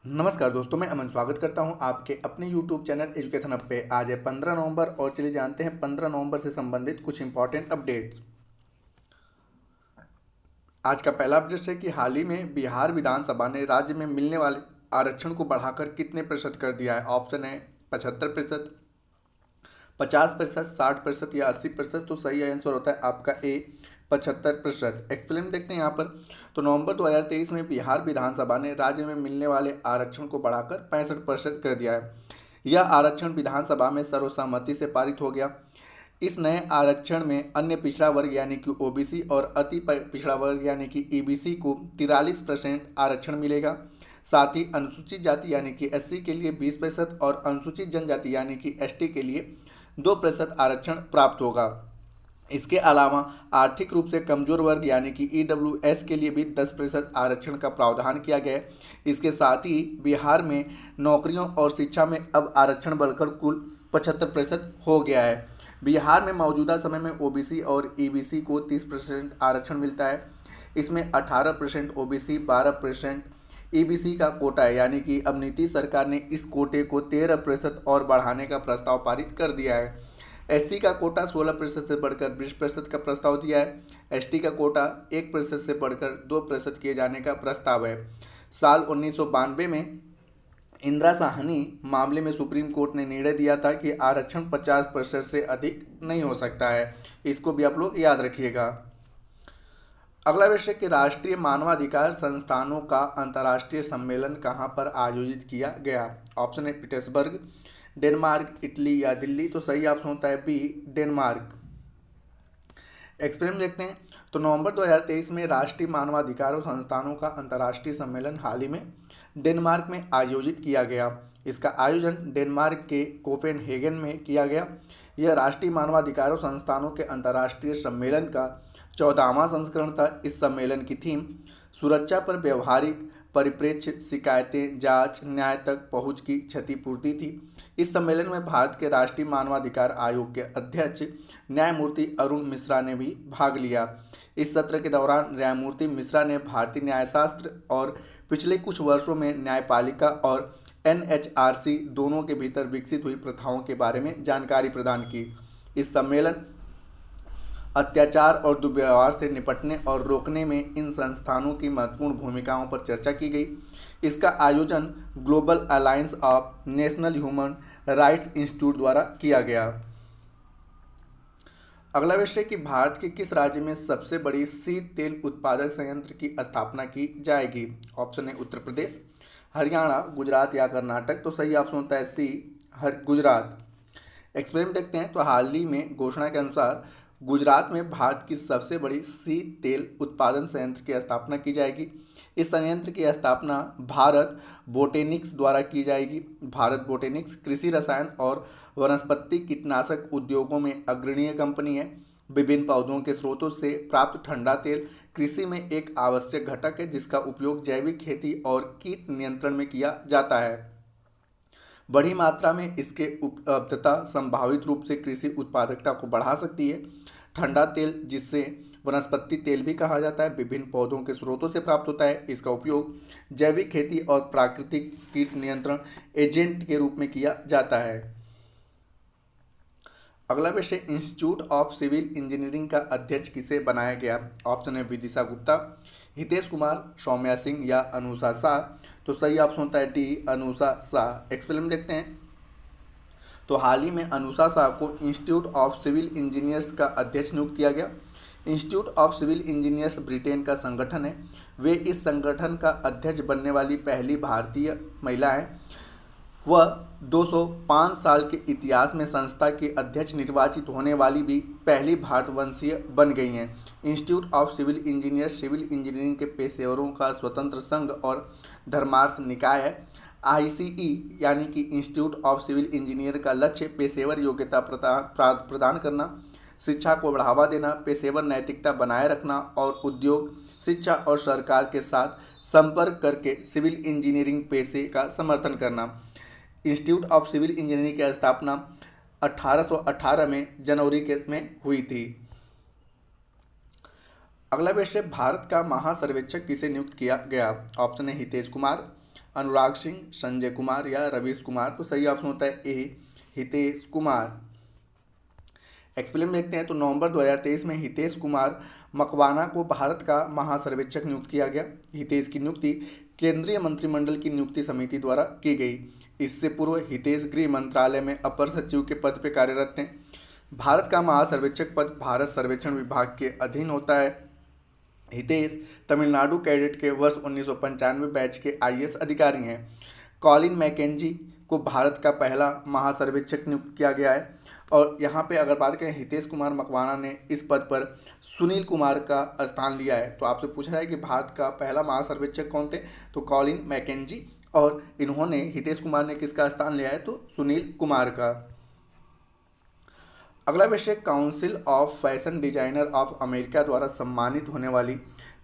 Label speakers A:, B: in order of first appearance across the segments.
A: नमस्कार दोस्तों, मैं अमन स्वागत करता हूं आपके अपने YouTube चैनल एजुकेशन हब पे। आज है 15 नवंबर और चलिए जानते हैं 15 नवंबर से संबंधित कुछ इंपॉर्टेंट अपडेट्स। आज का पहला अपडेट है कि हाल ही में बिहार विधानसभा ने राज्य में मिलने वाले आरक्षण को बढ़ाकर कितने प्रतिशत कर दिया है। ऑप्शन है 75%, 50%, 60% या 80%। तो सही आंसर होता है आपका ए 75%। एक्सप्लेन देखते हैं यहाँ पर। तो नवंबर 2023 में बिहार विधानसभा ने राज्य में मिलने वाले आरक्षण को बढ़ाकर 65% कर दिया है। यह आरक्षण विधानसभा में सर्वसम्मति से पारित हो गया। इस नए आरक्षण में अन्य पिछड़ा वर्ग यानी कि ओबीसी और अति पिछड़ा वर्ग यानी कि ईबीसी को 43% आरक्षण मिलेगा। साथ ही अनुसूचित जाति यानी कि एससी के लिए 20% और अनुसूचित जनजाति यानी कि एसटी के लिए 2% आरक्षण प्राप्त होगा। इसके अलावा आर्थिक रूप से कमजोर वर्ग यानी कि ईडब्ल्यूएस के लिए भी 10% आरक्षण का प्रावधान किया गया है। इसके साथ ही बिहार में नौकरियों और शिक्षा में अब आरक्षण बढ़कर कुल 75% हो गया है। बिहार में मौजूदा समय में ओबीसी और ईबीसी को 30% आरक्षण मिलता है। इसमें 18% ओबीसी, 12% ईबीसी का कोटा है, यानी कि अब नीतीश सरकार ने इस कोटे को 13% और बढ़ाने का प्रस्ताव पारित कर दिया है। एससी का कोटा 16% से बढ़कर 20% का प्रस्ताव दिया है। एसटी का कोटा 1% से बढ़कर 2% किए जाने का प्रस्ताव है। साल 1992 में इंदिरा साहनी मामले में सुप्रीम कोर्ट ने निर्णय दिया था कि आरक्षण 50% से अधिक नहीं हो सकता है। इसको भी आप लोग याद रखिएगा। अगला विषय कि राष्ट्रीय मानवाधिकार संस्थानों का अंतर्राष्ट्रीय सम्मेलन कहाँ पर आयोजित किया गया। ऑप्शन है पीटर्सबर्ग, डेनमार्क, इटली या दिल्ली। तो सही ऑप्शन होता है बी डेनमार्क। एक्सप्लेन देखते हैं। तो नवंबर 2023 में राष्ट्रीय मानवाधिकारों संस्थानों का अंतर्राष्ट्रीय सम्मेलन हाल ही में डेनमार्क में आयोजित किया गया। इसका आयोजन डेनमार्क के कोपेनहेगन में किया गया। यह राष्ट्रीय मानवाधिकारों संस्थानों के अंतर्राष्ट्रीय सम्मेलन का 14वां संस्करण था। इस सम्मेलन की थीम सुरक्षा पर व्यवहारिक परिप्रेक्ष्य, शिकायतें, जांच, न्याय तक पहुंच की क्षतिपूर्ति थी। इस सम्मेलन में भारत के राष्ट्रीय मानवाधिकार आयोग के अध्यक्ष न्यायमूर्ति अरुण मिश्रा ने भी भाग लिया। इस सत्र के दौरान न्यायमूर्ति मिश्रा ने भारतीय न्यायशास्त्र और पिछले कुछ वर्षों में न्यायपालिका और एनएचआरसी दोनों के भीतर विकसित हुई प्रथाओं के बारे में जानकारी प्रदान की। इस सम्मेलन अत्याचार और दुर्व्यवहार से निपटने और रोकने में इन संस्थानों की महत्वपूर्ण भूमिकाओं पर चर्चा की गई। इसका आयोजन global alliance of national human rights institute द्वारा किया गया। अगला विषय कि भारत के किस राज्य में सबसे बड़ी सीड तेल उत्पादक संयंत्र की स्थापना की जाएगी। ऑप्शन है उत्तर प्रदेश, हरियाणा, गुजरात या कर्नाटक। तो सही ऑप्शन होता है सी गुजरात। एक्सप्लेन देखते हैं। तो हाल ही में घोषणा के अनुसार गुजरात में भारत की सबसे बड़ी सीड तेल उत्पादन संयंत्र की स्थापना की जाएगी। इस संयंत्र की स्थापना भारत बोटेनिक्स द्वारा की जाएगी। भारत बोटेनिक्स कृषि रसायन और वनस्पति कीटनाशक उद्योगों में अग्रणीय कंपनी है। विभिन्न पौधों के स्रोतों से प्राप्त ठंडा तेल कृषि में एक आवश्यक घटक है, जिसका उपयोग जैविक खेती और कीट नियंत्रण में किया जाता है। बड़ी मात्रा में इसके उपलब्धता संभावित रूप से कृषि उत्पादकता को बढ़ा सकती है। ठंडा तेल, जिसे वनस्पति तेल भी कहा जाता है, विभिन्न पौधों के स्रोतों से प्राप्त होता है। इसका उपयोग जैविक खेती और प्राकृतिक कीट नियंत्रण एजेंट के रूप में किया जाता है। अगला विषय इंस्टीट्यूट ऑफ सिविल इंजीनियरिंग का अध्यक्ष किसे बनाया गया। ऑप्शन है विदिशा गुप्ता, हितेश कुमार, सौम्या सिंह या अनुषा शाह। तो सही ऑप्शन होता है डी अनुषा शाह। एक्सप्लेन देखते हैं। तो हाल ही में अनुषा शाह को इंस्टीट्यूट ऑफ सिविल इंजीनियर्स का अध्यक्ष नियुक्त किया गया। Institute of Civil Engineers Britain का संगठन है। वे इस संगठन का अध्यक्ष बनने वाली पहली भारतीय महिला हैं। वह 205 साल के इतिहास में संस्था के अध्यक्ष निर्वाचित होने वाली भी पहली भारतवंशीय बन गई हैं। Institute of Civil Engineers civil engineering के पेशेवरों का स्वतंत्र संघ और धर्मार्थ निकाय है। आईसीई यानी कि इंस्टीट्यूट ऑफ सिविल इंजीनियर का लक्ष्य पेशेवर योग्यता प्रदान करना, शिक्षा को बढ़ावा देना, पेशेवर नैतिकता बनाए रखना और उद्योग, शिक्षा और सरकार के साथ संपर्क करके सिविल इंजीनियरिंग पेशे का समर्थन करना। इंस्टीट्यूट ऑफ सिविल इंजीनियरिंग की स्थापना 1818 में जनवरी के में हुई थी। अगला विषय भारत का महासर्वेक्षक किसे नियुक्त किया गया। ऑप्शन है हितेश कुमार, अनुराग सिंह, संजय कुमार या रवीश कुमार? तो सही ऑप्शन होता है ए, हितेश कुमार। एक्सप्लेन देखते हैं। तो नवंबर 2023 में हितेश कुमार मकवाना को भारत का महासर्वेक्षक नियुक्त किया गया। हितेश की नियुक्ति केंद्रीय मंत्रिमंडल की नियुक्ति समिति द्वारा की गई। इससे पूर्व हितेश गृह मंत्रालय में अपर सचिव के पद पर कार्यरत थे। भारत का महासर्वेक्षक पद भारत सर्वेक्षण विभाग के अधीन होता है। हितेश तमिलनाडु कैडेट के वर्ष 1995 बैच के आईएएस अधिकारी हैं। कॉलिन मैकेंजी को भारत का पहला महासर्वेक्षक नियुक्त किया गया है। और यहाँ पे अगर बात करें, हितेश कुमार मकवाना ने इस पद पर सुनील कुमार का स्थान लिया है। तो आपसे पूछा जाए कि भारत का पहला महासर्वेक्षक कौन थे, तो कॉलिन मैकेंजी, और इन्होंने, हितेश कुमार ने किसका स्थान लिया है, तो सुनील कुमार का। अगला विषय, council of fashion designer of America द्वारा सम्मानित होने वाली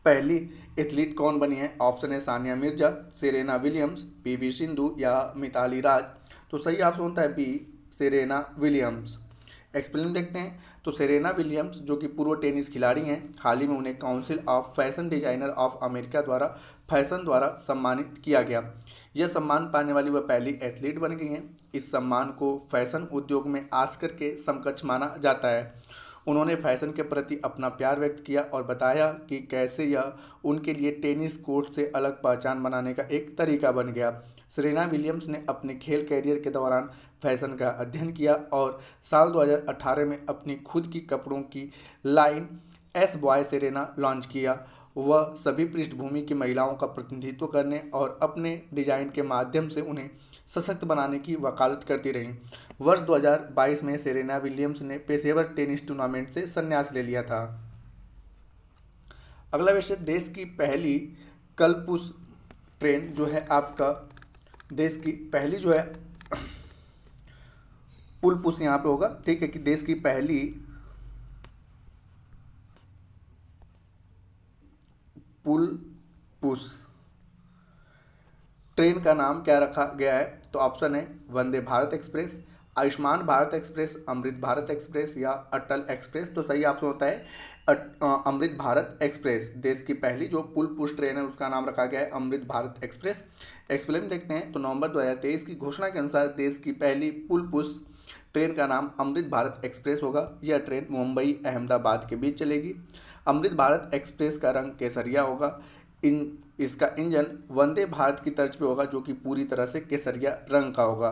A: पहली एथलीट कौन बनी है? ऑप्शन है Sania Mirza, Serena Williams, PV Sindhu या मिताली राज? तो सही ऑप्शन होता है बी, सेरेना विलियम्स। एक्सप्लेन देखते हैं। तो सेरेना विलियम्स जो कि पूर्व टेनिस खिलाड़ी हैं, हाल ही में उन्हें council of fashion designer of America द्वारा फैशन द्वारा सम्मानित किया गया। यह सम्मान पाने वाली वह पहली एथलीट बन गई हैं। इस सम्मान को फैशन उद्योग में ऑस्कर के समकक्ष माना जाता है। उन्होंने फैशन के प्रति अपना प्यार व्यक्त किया और बताया कि कैसे यह उनके लिए टेनिस कोर्ट से अलग पहचान बनाने का एक तरीका बन गया। सेरेना विलियम्स ने अपने खेल कैरियर के दौरान फैशन का अध्ययन किया और साल 2018 में अपनी खुद की कपड़ों की line S boy Serena launch किया। वह सभी पृष्ठभूमि की महिलाओं का प्रतिनिधित्व करने और अपने डिजाइन के माध्यम से उन्हें सशक्त बनाने की वकालत करती रहीं। वर्ष 2022 में सेरेना विलियम्स ने पेशेवर टेनिस टूर्नामेंट से संन्यास ले लिया था। अगला विषय, देश की पहली कलपुश ट्रेन जो है आपका, देश की पहली जो है पुल पुश यहाँ पे होगा, ठीक है, कि देश की पहली पुल पुश ट्रेन का नाम क्या रखा गया है? तो ऑप्शन है Vande Bharat express, Ayushman Bharat express, Amrit Bharat express या अटल एक्सप्रेस? तो सही ऑप्शन होता है अमृत भारत एक्सप्रेस। देश की पहली जो पुल पुश ट्रेन है उसका नाम रखा गया है अमृत भारत एक्सप्रेस। एक्सप्लेन देखते हैं। तो नवंबर 2023 की घोषणा के अनुसार देश की पहली पुल पुश ट्रेन का नाम अमृत भारत एक्सप्रेस होगा। यह ट्रेन मुंबई अहमदाबाद के बीच चलेगी। अमृत भारत एक्सप्रेस का रंग केसरिया होगा। इसका इंजन वंदे भारत की तर्ज पे होगा जो कि पूरी तरह से केसरिया रंग का होगा।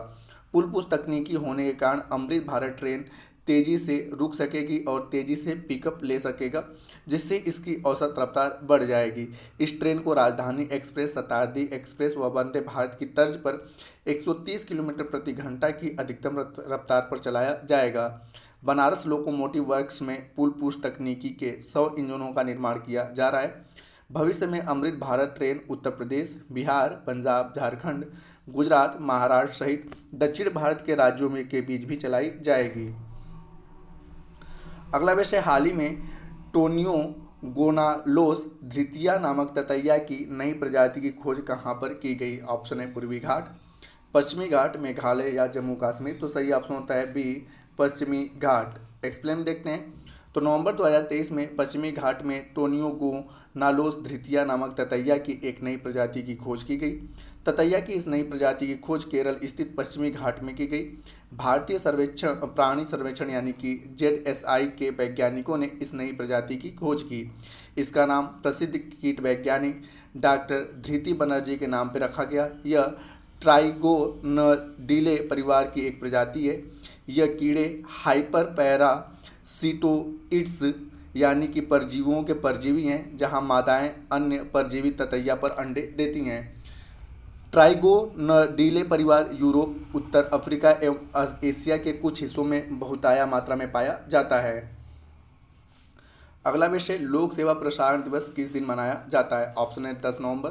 A: पुल पुश तकनीकी होने के कारण अमृत भारत ट्रेन तेज़ी से रुक सकेगी और तेज़ी से पिकअप ले सकेगा, जिससे इसकी औसत रफ्तार बढ़ जाएगी। इस ट्रेन को राजधानी एक्सप्रेस, शताब्दी एक्सप्रेस व वंदे भारत की तर्ज पर 130 किलोमीटर प्रति घंटा की अधिकतम रफ्तार पर चलाया जाएगा। बनारस लोकोमोटिव वर्क्स में पुल पुश तकनीकी के 100 इंजनों का निर्माण किया जा रहा है। भविष्य में अमृत भारत ट्रेन उत्तर प्रदेश, बिहार, पंजाब, झारखंड, गुजरात, महाराष्ट्र सहित दक्षिण भारत के राज्यों में के बीच भी चलाई जाएगी। अगला विषय, हाल ही में टोनियो गोनालोस धृतिया नामक ततैया की नई प्रजाति की खोज कहाँ पर की गई? ऑप्शन है पूर्वी घाट, पश्चिमी घाट, मेघालय या जम्मू कश्मीर? तो सही ऑप्शन होता है बी, पश्चिमी घाट। एक्सप्लेन देखते हैं। तो नवंबर 2023 में पश्चिमी घाट में टोनियो गोनालोस धृतिया नामक ततैया की एक नई प्रजाति की खोज की गई। ततैया की इस नई प्रजाति की खोज केरल स्थित पश्चिमी घाट में की गई। भारतीय प्राणी सर्वेक्षण यानी कि ZSI के वैज्ञानिकों ने इस नई प्रजाति की खोज की। इसका नाम प्रसिद्ध कीट वैज्ञानिक डॉक्टर धृति बनर्जी के नाम पर रखा गया। यह ट्राइगोनडिले परिवार की एक प्रजाति है। यह कीड़े हाइपर पैरासिटोइड्स यानी कि परजीवियों के परजीवी हैं, जहां मादाएं अन्य परजीवी ततैया पर अंडे देती हैं। ट्राइगोनडिले परिवार यूरोप, उत्तर अफ्रीका एवं एशिया के कुछ हिस्सों में बहुताया मात्रा में पाया जाता है। अगला विषय, लोक सेवा प्रसारण दिवस किस दिन मनाया जाता है? ऑप्शन है 10 नवंबर,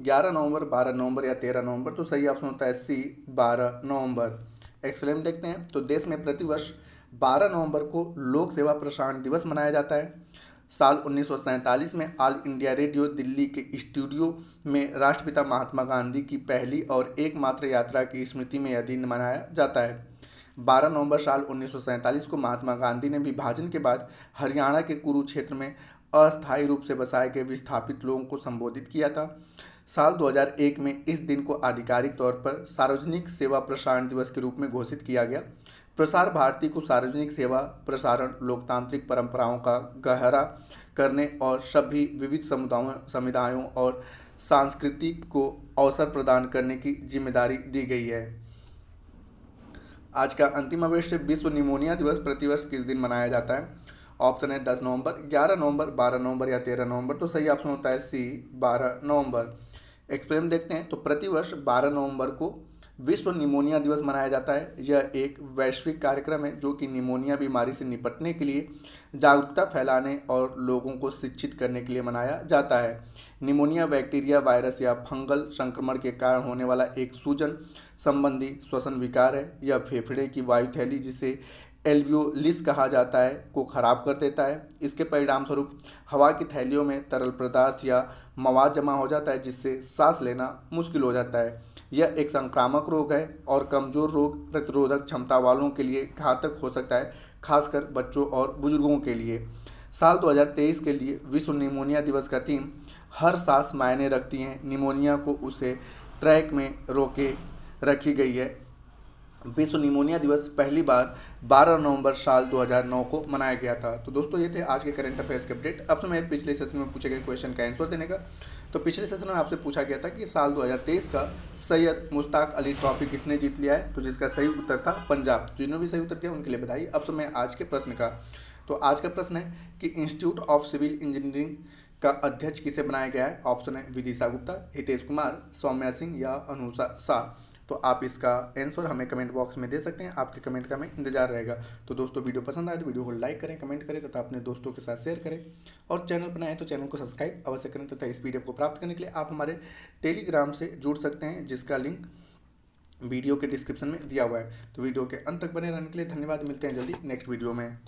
A: 11 नवंबर, 12 नवंबर या 13 नवंबर? तो सही ऑप्शन होता है सी, 12 नवंबर। एक्सप्लेन देखते हैं। तो देश में प्रतिवर्ष 12 नवंबर को लोक सेवा प्रसारण दिवस मनाया जाता है। साल 1947 में ऑल इंडिया रेडियो दिल्ली के स्टूडियो में राष्ट्रपिता महात्मा गांधी की पहली और एकमात्र यात्रा की स्मृति में यह दिन मनाया जाता है। 12 नवंबर साल 1947 को महात्मा गांधी ने विभाजन के बाद हरियाणा के कुरुक्षेत्र में अस्थायी रूप से बसाए गए विस्थापित लोगों को संबोधित किया था। साल 2001 में इस दिन को आधिकारिक तौर पर सार्वजनिक सेवा प्रसारण दिवस के रूप में घोषित किया गया। प्रसार भारती को सार्वजनिक सेवा प्रसारण लोकतांत्रिक परंपराओं का गहरा करने और सभी विविध समुदायों और संस्कृति को अवसर प्रदान करने की जिम्मेदारी दी गई है। आज का अंतिम अवश्य विश्व निमोनिया दिवस प्रतिवर्ष किस दिन मनाया जाता है? ऑप्शन है 10 नवंबर, 11 नवंबर, 12 नवंबर या 13 नवंबर। तो सही ऑप्शन होता है सी 12 नवंबर। एक्सप्लेन देखते हैं। तो प्रतिवर्ष 12 नवंबर को विश्व निमोनिया दिवस मनाया जाता है। यह एक वैश्विक कार्यक्रम है जो कि निमोनिया बीमारी से निपटने के लिए जागरूकता फैलाने और लोगों को शिक्षित करने के लिए मनाया जाता है। निमोनिया बैक्टीरिया, वायरस या फंगल संक्रमण के कारण होने वाला एक सूजन संबंधी श्वसन विकार है। यह फेफड़े की वायुथैली, जिसे एल्वियोलिस कहा जाता है, को खराब कर देता है। इसके परिणाम स्वरूप हवा की थैलियों में तरल पदार्थ या मवाद जमा हो जाता है, जिससे सांस लेना मुश्किल हो जाता है। यह एक संक्रामक रोग है और कमजोर रोग प्रतिरोधक क्षमता वालों के लिए घातक हो सकता है, खासकर बच्चों और बुजुर्गों के लिए। साल 2023 के लिए विश्व निमोनिया दिवस का थीम हर सांस मायने रखती है। निमोनिया को उसे ट्रैक में रोके रखी गई है। विश्व निमोनिया दिवस पहली बार 12 नवंबर साल 2009 को मनाया गया था। तो दोस्तों ये थे आज के करंट अफेयर्स के अपडेट। अब तो मेरे पिछले सेशन में पूछे गए क्वेश्चन का आंसर देने का। तो पिछले सेशन में आपसे पूछा गया था कि साल 2023 का सैयद मुश्ताक अली ट्रॉफी किसने जीत लिया है? तो जिसका सही उत्तर था पंजाब। जिन्होंने भी सही उत्तर दिया उनके लिए बधाई। अब तो मैं आज के प्रश्न का, तो आज का प्रश्न है कि इंस्टीट्यूट ऑफ सिविल इंजीनियरिंग का अध्यक्ष किसे बनाया गया है? ऑप्शन है विदिशा गुप्ता, हितेश कुमार, सौम्या सिंह या अनुषा शाह। तो आप इसका आंसर हमें कमेंट बॉक्स में दे सकते हैं। आपके कमेंट का हमें इंतजार रहेगा। तो दोस्तों वीडियो पसंद आए तो वीडियो को लाइक करें, कमेंट करें तथा अपने दोस्तों के साथ शेयर करें और चैनल पर नए हैं तो चैनल को सब्सक्राइब अवश्य करें तथा इस पीडीएफ को प्राप्त करने के लिए आप हमारे टेलीग्राम से जुड़ सकते हैं, जिसका लिंक वीडियो के डिस्क्रिप्शन में दिया हुआ है। तो वीडियो के अंत तक बने रहने के लिए धन्यवाद। मिलते हैं जल्दी नेक्स्ट वीडियो में।